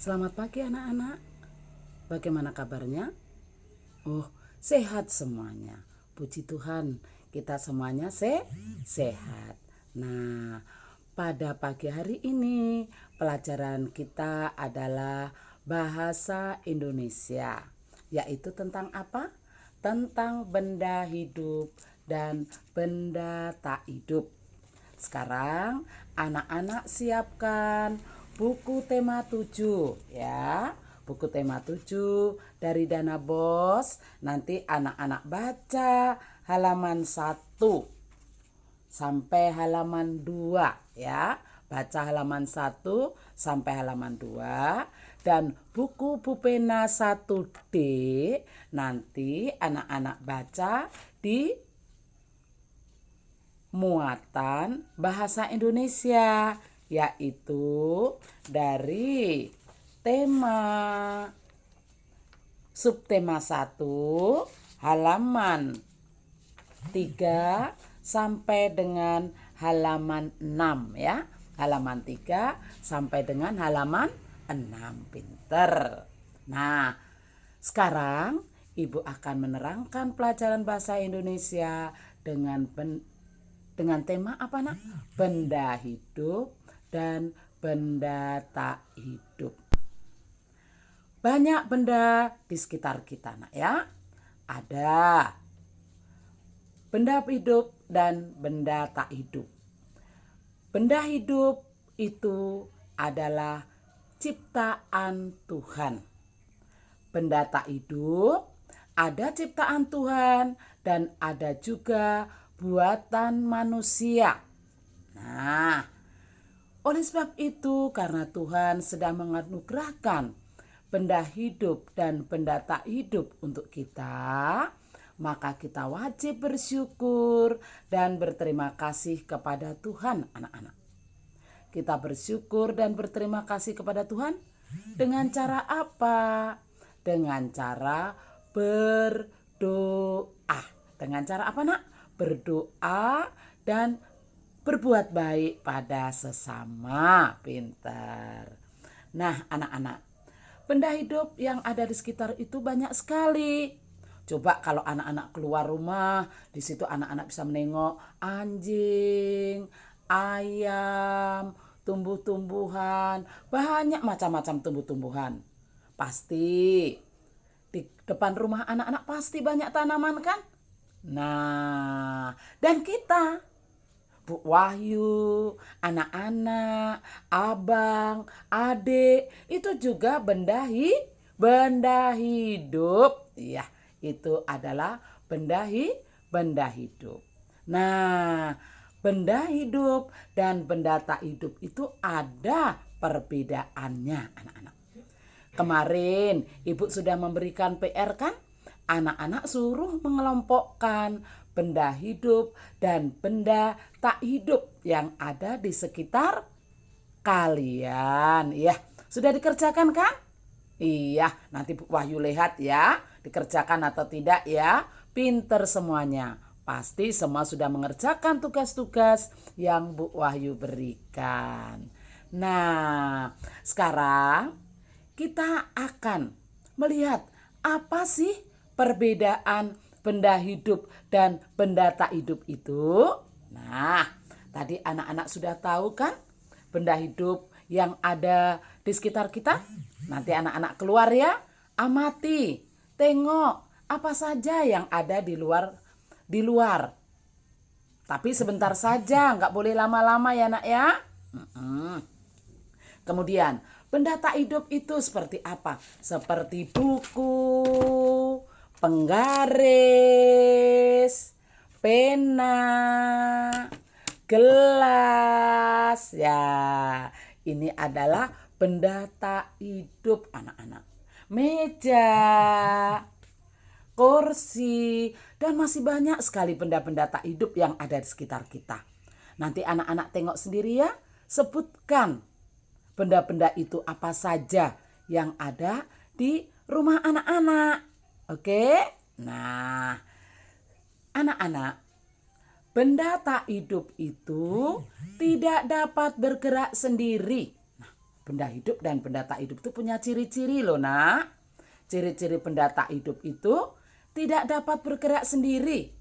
Selamat pagi anak-anak. Bagaimana kabarnya? Oh, sehat semuanya. Puji Tuhan, kita semuanya sehat. Nah, pada pagi hari ini pelajaran kita adalah bahasa Indonesia, yaitu tentang apa? Tentang benda hidup dan benda tak hidup. Sekarang anak-anak siapkan buku tema 7 ya. Buku tema 7 dari Dana Bos. Nanti anak-anak baca halaman 1 sampai halaman 2 ya. Baca halaman 1 sampai halaman 2. Dan buku Bupena 1D nanti anak-anak baca di muatan bahasa Indonesia, yaitu dari tema subtema 1 halaman 3 sampai dengan halaman 6 ya. Halaman 3 sampai dengan halaman 6. Pinter. Nah, sekarang Ibu akan menerangkan pelajaran bahasa Indonesia dengan tema apa nak? Benda hidup dan benda tak hidup. Banyak benda di sekitar kita nak ya. Ada benda hidup dan benda tak hidup. Benda hidup itu adalah ciptaan Tuhan. Benda tak hidup ada ciptaan Tuhan dan ada juga buatan manusia. Nah, oleh sebab itu karena Tuhan sedang menganugerahkan benda hidup dan benda tak hidup untuk kita, maka kita wajib bersyukur dan berterima kasih kepada Tuhan, anak-anak. Kita bersyukur dan berterima kasih kepada Tuhan dengan cara apa? Dengan cara berdoa. Dengan cara apa nak? Berdoa dan berbuat baik pada sesama. Pintar. Nah anak-anak, benda hidup yang ada di sekitar itu banyak sekali. Coba kalau anak-anak keluar rumah, di situ anak-anak bisa menengok anjing, ayam, tumbuh-tumbuhan, banyak macam-macam tumbuh-tumbuhan. Pasti di depan rumah anak-anak pasti banyak tanaman kan? Nah, dan kita, Bu Wahyu, anak-anak, abang, adik, itu juga benda hidup. Iya, itu adalah benda hidup. Nah, benda hidup dan benda tak hidup itu ada perbedaannya, anak-anak. Kemarin Ibu sudah memberikan PR kan? Anak-anak suruh mengelompokkan benda hidup dan benda tak hidup yang ada di sekitar kalian. Iya, sudah dikerjakan kan? Iya, nanti Bu Wahyu lihat ya, dikerjakan atau tidak ya. Pinter semuanya. Pasti semua sudah mengerjakan tugas-tugas yang Bu Wahyu berikan. Nah, sekarang kita akan melihat apa sih perbedaan benda hidup dan benda tak hidup itu. Nah, tadi anak-anak sudah tahu kan benda hidup yang ada di sekitar kita? Nanti anak-anak keluar ya, amati, tengok apa saja yang ada di luar. Tapi sebentar saja, nggak boleh lama-lama ya nak ya. Kemudian benda tak hidup itu seperti apa? Seperti buku, penggaris, pena, gelas. Ya, ini adalah benda tak hidup anak-anak. Meja, kursi, dan masih banyak sekali benda-benda tak hidup yang ada di sekitar kita. Nanti anak-anak tengok sendiri ya, sebutkan benda-benda itu apa saja yang ada di rumah anak-anak. Oke? Nah, anak-anak, benda tak hidup itu tidak dapat bergerak sendiri. Nah, benda hidup dan benda tak hidup itu punya ciri-ciri loh nak. Ciri-ciri benda tak hidup itu tidak dapat bergerak sendiri.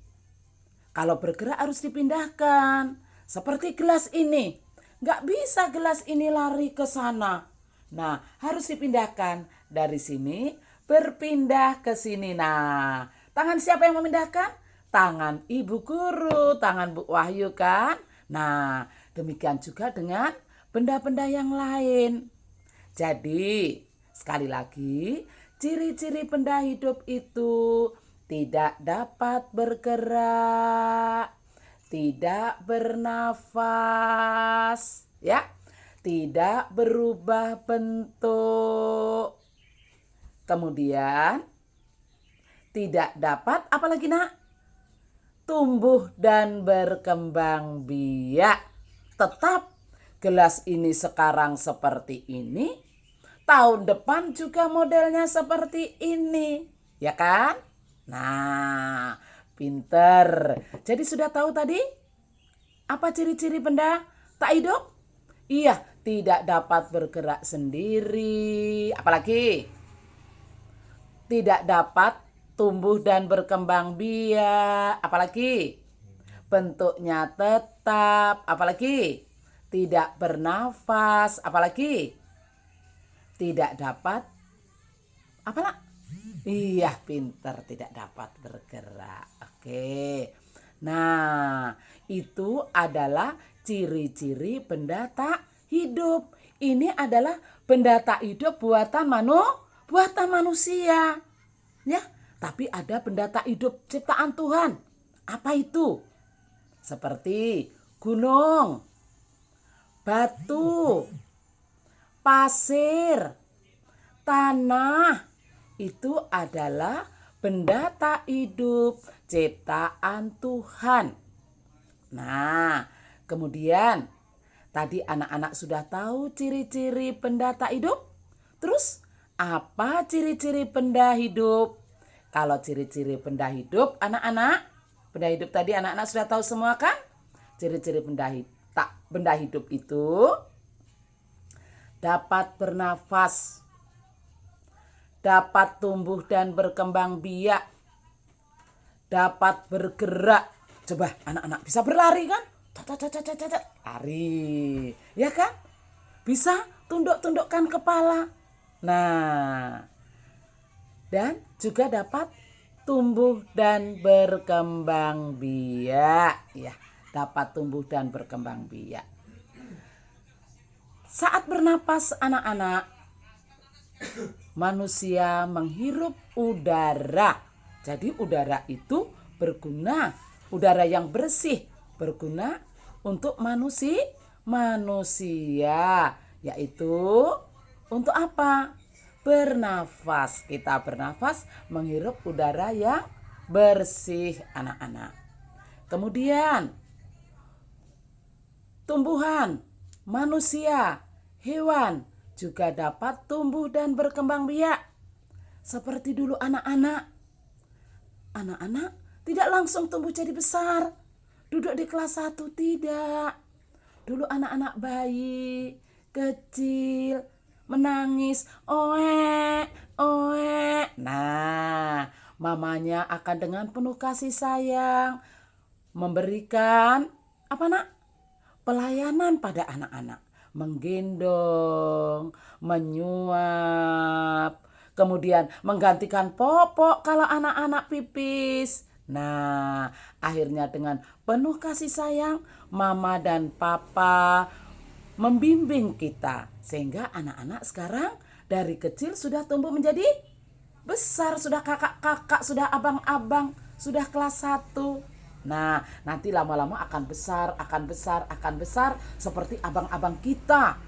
Kalau bergerak harus dipindahkan. Seperti gelas ini. Nggak bisa gelas ini lari ke sana. Nah, harus dipindahkan. Dari sini berpindah ke sini. Nah, tangan siapa yang memindahkan? Tangan Ibu Guru, tangan Bu Wahyu kan? Nah, demikian juga dengan benda-benda yang lain. Jadi, sekali lagi, ciri-ciri benda hidup itu tidak dapat bergerak, tidak bernafas, ya, tidak berubah bentuk. Kemudian tidak dapat apalagi nak? Tumbuh dan berkembang biak. Tetap gelas ini sekarang seperti ini, tahun depan juga modelnya seperti ini, ya kan? Nah, pinter. Jadi sudah tahu tadi apa ciri-ciri benda tak hidup? Iya, tidak dapat bergerak sendiri. Apalagi? Tidak dapat tumbuh dan berkembang biak. Apalagi? Bentuknya tetap. Apalagi? Tidak bernafas. Apalagi? Tidak dapat apalah? Iya, pinter, tidak dapat bergerak. Oke. Nah, itu adalah ciri-ciri benda tak hidup. Ini adalah benda tak hidup buatan manusia. Ya, tapi ada benda tak hidup ciptaan Tuhan. Apa itu? Seperti gunung, batu, pasir, tanah. Itu adalah benda tak hidup ciptaan Tuhan. Nah, kemudian tadi anak-anak sudah tahu ciri-ciri benda tak hidup? Terus apa ciri-ciri benda hidup? Kalau ciri-ciri benda hidup, anak-anak, benda hidup tadi anak-anak sudah tahu semua kan? Ciri-ciri benda hidup itu dapat bernafas, dapat tumbuh dan berkembang biak, dapat bergerak. Coba anak-anak bisa berlari kan? Lari, ya kan? Bisa tunduk-tundukkan kepala. Nah, dan juga dapat tumbuh dan berkembang biak. Ya, dapat tumbuh dan berkembang biak. Saat bernapas anak-anak, manusia menghirup udara. Jadi udara itu berguna, udara yang bersih berguna untuk manusia, yaitu untuk apa? Bernafas. Kita bernafas menghirup udara yang bersih, anak-anak. Kemudian tumbuhan, manusia, hewan juga dapat tumbuh dan berkembang biak. Seperti dulu anak-anak tidak langsung tumbuh jadi besar. Duduk di kelas 1 tidak. Dulu anak-anak bayi, kecil, menangis, oe. Nah, mamanya akan dengan penuh kasih sayang memberikan apa nak? Pelayanan pada anak-anak. Menggendong, menyuap, kemudian menggantikan popok kalau anak-anak pipis. Nah, akhirnya dengan penuh kasih sayang, mama dan papa membimbing kita. Sehingga anak-anak sekarang dari kecil sudah tumbuh menjadi besar, sudah kakak-kakak, sudah abang-abang, sudah kelas 1. Nah, nanti lama-lama akan besar seperti abang-abang kita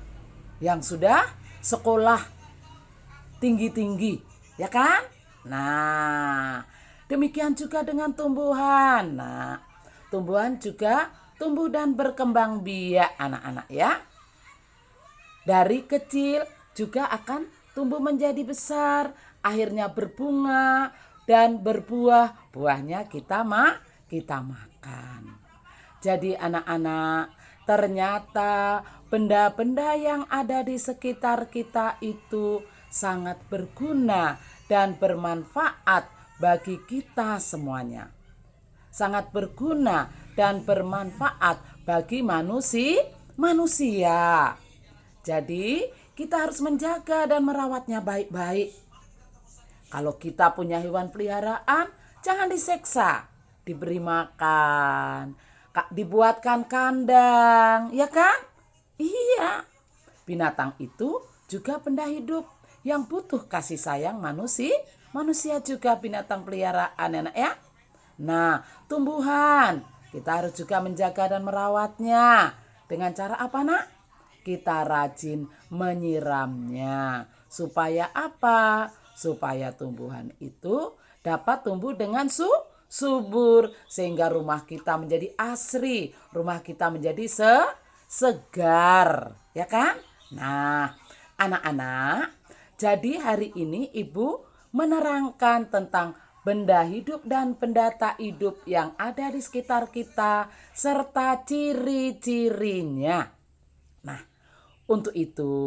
yang sudah sekolah tinggi-tinggi, ya kan? Nah, demikian juga dengan tumbuhan. Nah, tumbuhan juga tumbuh dan berkembang biak anak-anak ya. Dari kecil juga akan tumbuh menjadi besar, akhirnya berbunga dan berbuah. Buahnya kita makan. Jadi anak-anak, ternyata benda-benda yang ada di sekitar kita itu sangat berguna dan bermanfaat bagi kita semuanya. Sangat berguna dan bermanfaat bagi manusia. Jadi kita harus menjaga dan merawatnya baik-baik. Kalau kita punya hewan peliharaan, jangan diseksa, diberi makan, dibuatkan kandang, ya kan? Iya, binatang itu juga benda hidup yang butuh kasih sayang manusia. Manusia juga binatang peliharaan, enak ya. Nah, tumbuhan kita harus juga menjaga dan merawatnya. Dengan cara apa, Nak? Kita rajin menyiramnya. Supaya apa? Supaya tumbuhan itu dapat tumbuh dengan subur. Sehingga rumah kita menjadi asri. Rumah kita menjadi segar. Ya kan? Nah, anak-anak, jadi hari ini Ibu menerangkan tentang benda hidup dan benda tak hidup yang ada di sekitar kita serta ciri-cirinya. Nah, untuk itu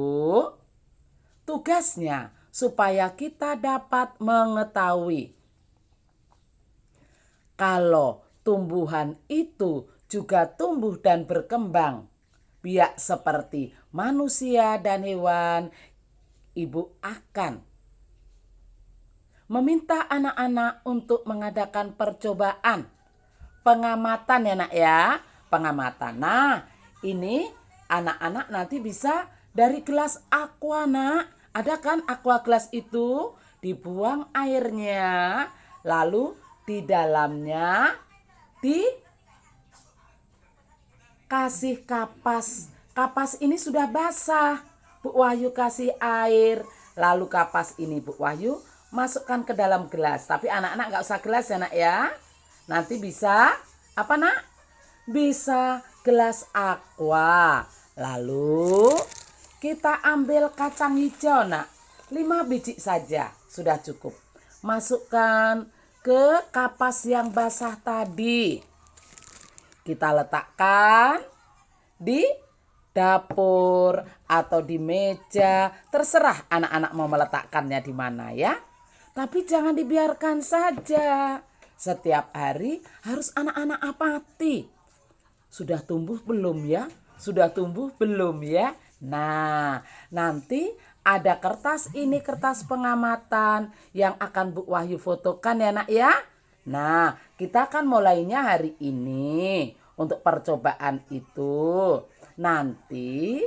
tugasnya supaya kita dapat mengetahui kalau tumbuhan itu juga tumbuh dan berkembang biak seperti manusia dan hewan. Ibu akan meminta anak-anak untuk mengadakan percobaan pengamatan ya Nak ya, pengamatan. Nah, ini anak-anak nanti bisa dari gelas aqua Nak. Ada kan aqua gelas itu, dibuang airnya, lalu di dalamnya dikasih kapas. Kapas ini sudah basah. Bu Wahyu kasih air, lalu kapas ini Bu Wahyu masukkan ke dalam gelas. Tapi anak-anak gak usah gelas ya Nak ya. Nanti bisa apa Nak? Bisa gelas aqua. Lalu kita ambil kacang hijau Nak. 5 biji saja sudah cukup. Masukkan ke kapas yang basah tadi. Kita letakkan di dapur atau di meja. Terserah anak-anak mau meletakkannya di mana ya. Tapi jangan dibiarkan saja. Setiap hari harus anak-anak amati. Sudah tumbuh belum ya? Sudah tumbuh belum ya? Nah, nanti ada kertas ini, kertas pengamatan yang akan Bu Wahyu fotokan ya Nak ya. Nah, kita akan mulainya hari ini untuk percobaan itu. Nanti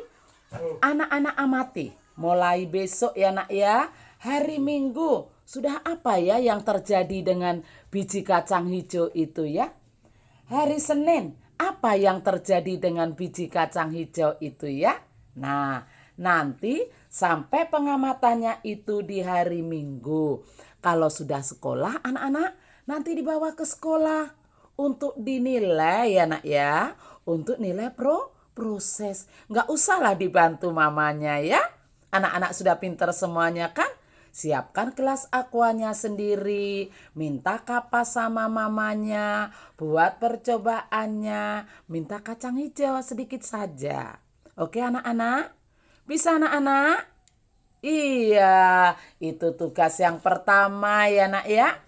anak-anak amati mulai besok ya Nak ya. Hari Minggu sudah apa ya yang terjadi dengan biji kacang hijau itu ya? Hari Senin apa yang terjadi dengan biji kacang hijau itu ya? Nah, nanti sampai pengamatannya itu di hari Minggu. Kalau sudah sekolah anak-anak nanti dibawa ke sekolah untuk dinilai ya Nak ya. Untuk nilai proses. Nggak usahlah dibantu mamanya ya. Anak-anak sudah pintar semuanya kan? Siapkan gelas aquanya sendiri, minta kapas sama mamanya, buat percobaannya, minta kacang hijau sedikit saja. Oke anak-anak? Bisa anak-anak? Iya, itu tugas yang pertama ya Nak ya.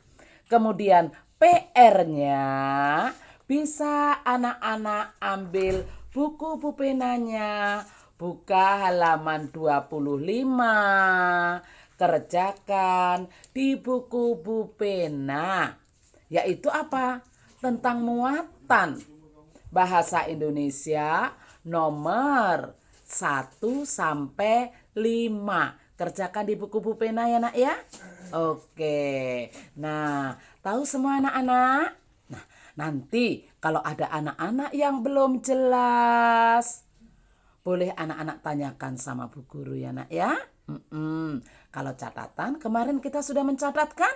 Kemudian PR-nya bisa anak-anak ambil buku pupenanya, buka halaman 25. Kerjakan di buku pupena, yaitu apa? Tentang muatan bahasa Indonesia nomor 1 sampai 5. Kerjakan di buku pupena ya Nak ya. Oke. Nah, tahu semua anak-anak? Nah, nanti kalau ada anak-anak yang belum jelas, boleh anak-anak tanyakan sama Bu Guru ya Nak ya. Kalau catatan kemarin kita sudah mencatatkan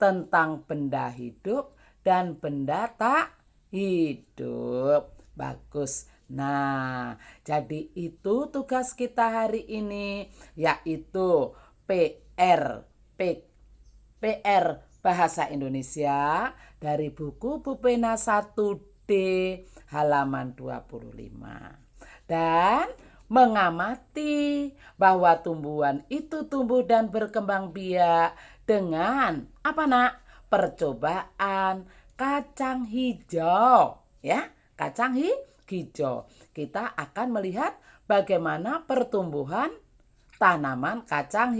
tentang benda hidup dan benda tak hidup. Bagus. Nah, jadi itu tugas kita hari ini, yaitu PR Bahasa Indonesia dari buku Pupena 1D halaman 25. Dan mengamati bahwa tumbuhan itu tumbuh dan berkembang biak dengan apa nak? Percobaan kacang hijau, ya, kacang hijau. Kita akan melihat bagaimana pertumbuhan tanaman kacang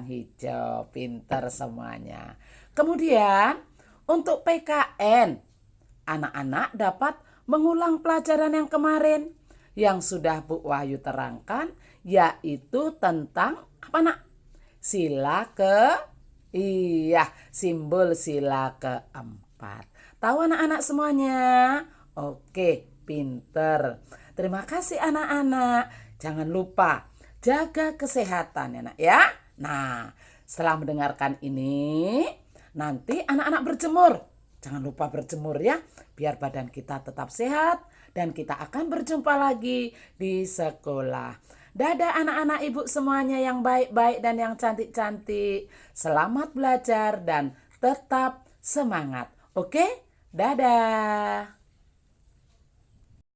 hijau. Pinter semuanya. Kemudian untuk PKN, anak-anak dapat mengulang pelajaran yang kemarin yang sudah Bu Wahyu terangkan, yaitu tentang apa nak? Simbol sila keempat. Tahu anak-anak semuanya? Oke, pinter. Terima kasih anak-anak. Jangan lupa jaga kesehatan ya nak ya. Nah, setelah mendengarkan ini, nanti anak-anak berjemur. Jangan lupa berjemur ya, biar badan kita tetap sehat dan kita akan berjumpa lagi di sekolah. Dadah anak-anak ibu semuanya yang baik-baik dan yang cantik-cantik. Selamat belajar dan tetap semangat. Oke? Dadah.